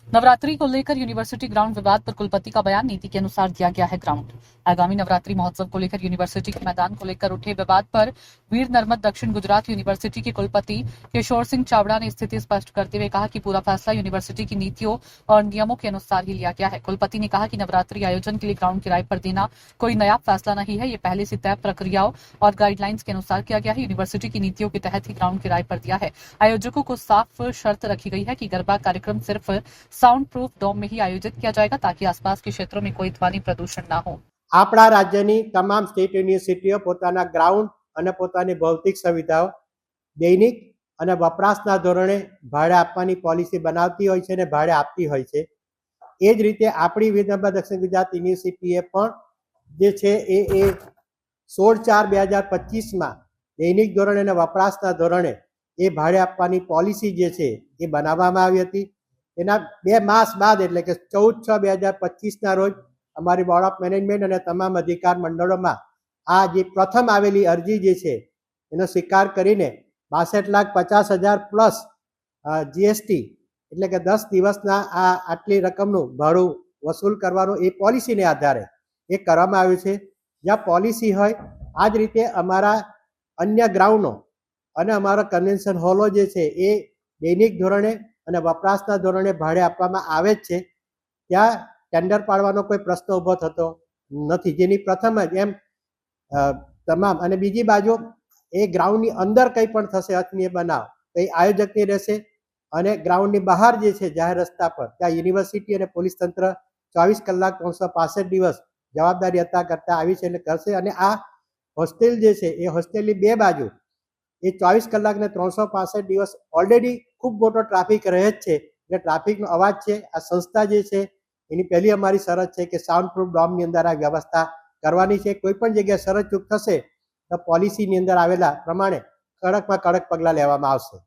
नवरात्रि को लेकर university ground विवाद पर कुलपति का बयान, नीति के अनुसार दिया गया है ग्राउंड। आगामी नवरात्रि महोत्सव को लेकर यूनिवर्सिटी के मैदान को लेकर उठे विवाद पर वीर नर्मद दक्षिण गुजरात यूनिवर्सिटी के कुलपति किशोर सिंह चावड़ा ने स्थिति स्पष्ट करते हुए कहा कि पूरा फैसला यूनिवर्सिटी की नीतियों और नियमों के अनुसार ही लिया गया है। कुलपति ने कहा कि नवरात्रि आयोजन के लिए ग्राउंड किराए पर देना कोई नया फैसला नहीं है, ये पहले से तय प्रक्रियाओं और गाइडलाइंस के अनुसार किया गया है। यूनिवर्सिटी की नीतियों के तहत ही ग्राउंड किराए पर दिया है। आयोजकों को साफ शर्त रखी गई है कि गरबा कार्यक्रम सिर्फ साउंड प्रूफ डोम में ही आयोजित किया जाएगा ताकि आसपास के क्षेत्रों में कोई ध्वनि प्रदूषण न हो। આપણા રાજ્યની તમામ સ્ટેટ યુનિવર્સિટીઓ પોતાના ગ્રાઉન્ડ અને પોતાની ભૌતિક સુવિધાઓ દૈનિક અને વપરાશના ધોરણે ભાડે આપવાની પોલિસી બનાવતી હોય છે અને ભાડે આપતી હોય છે। એ જ રીતે આપણી વિદર્ભ દક્ષિણ ગુજરાત યુનિવર્સિટીએ પણ જે છે એ 16/4/2025માં દૈનિક ધોરણે અને વપરાશના ધોરણે એ ભાડે આપવાની પોલિસી જે છે એ બનાવવામાં આવી હતી। એના 2 માસ બાદ એટલે કે 14/6/2025ના રોજ અમારી બોર્ડ ઓફ મેનેજમેન્ટ અને તમામ અધિકાર મંડળોમાં આ જે પ્રથમ આવેલી અરજી જે છે એનો સ્વીકાર કરીને 62,50,000 પ્લસ જીએસટી એટલે કે 10 દિવસના આ આટલી રકમનું ભાડું વસૂલ કરવાનું એ પોલિસીને આધારે એ કરવામાં આવ્યું છે। જ્યાં પોલિસી હોય આ જ રીતે અમારા અન્ય ગ્રાઉન્ડો અને અમારા કન્વેન્શન હોલો જે છે એ દૈનિક ધોરણે અને વપરાશના ધોરણે ભાડે આપવામાં આવે જ છે। ત્યાં ટેન્ડર પાડવાનો કોઈ પ્રશ્ન ઊભો થતો નથી, જેની પ્રથમ જ એમ તમામ। અને બીજી બાજુ એ ગ્રાઉન્ડની અંદર કંઈ પણ થશે અનિયમ બનાવ તો એ આયોજકની રહેશે અને ગ્રાઉન્ડની બહાર જે છે જાહેર રસ્તા પર ત્યાં યુનિવર્સિટી અને પોલીસ તંત્ર 24 કલાક 365 દિવસ જવાબદારી હતા કરતા આવી છે એટલે કરશે। અને આ હોસ્ટેલ જે છે એ હોસ્ટેલની 2 બાજુ એ 24 કલાક ને 365 દિવસ ઓલરેડી ખૂબ મોટો ટ્રાફિક રહે જ છે એટલે ટ્રાફિકનો અવાજ છે। આ સંસ્થા જે છે એની પહેલી અમારી શરત છે કે સાઉન્ડ પ્રૂફ ડોમની અંદર આ વ્યવસ્થા કરવાની છે। કોઈ પણ જગ્યાએ શરત ચૂક થશે તો પોલિસીની અંદર આવેલા પ્રમાણે કડકમાં કડક પગલાં લેવામાં આવશે।